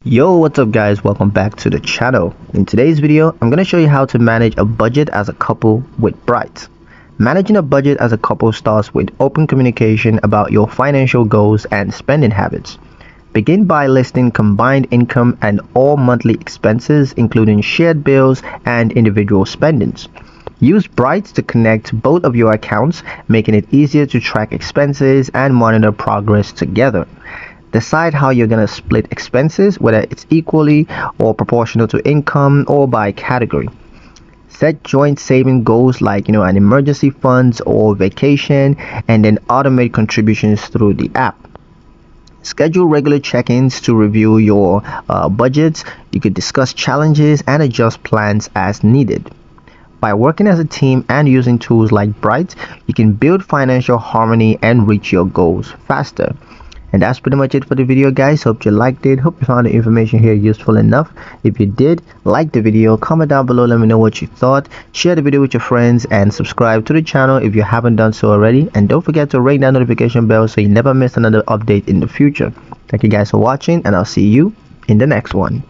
Yo, what's up guys, welcome back to the channel. In today's video I'm going to show you how to manage a budget as a couple with Bright. Managing a budget as a couple starts with open communication about your financial goals and spending habits. Begin by listing combined income and all monthly expenses, including shared bills and individual spendings. Use Bright to connect both of your accounts, making it easier to track expenses and monitor progress together. Decide how you're going to split expenses, whether it's equally or proportional to income or by category. Set joint saving goals like an emergency funds or vacation, and then automate contributions through the app. Schedule regular check-ins to review your budgets. You could discuss challenges and adjust plans as needed. By working as a team and using tools like Bright, you can build financial harmony and reach your goals faster. And that's pretty much it for the video guys. Hope you liked it. Hope you found the information here useful enough. If you did, like the video, comment down below, let me know what you thought, share the video with your friends, and subscribe to the channel if you haven't done so already. And don't forget to ring that notification bell so you never miss another update in the future. Thank you guys for watching, and I'll see you in the next one.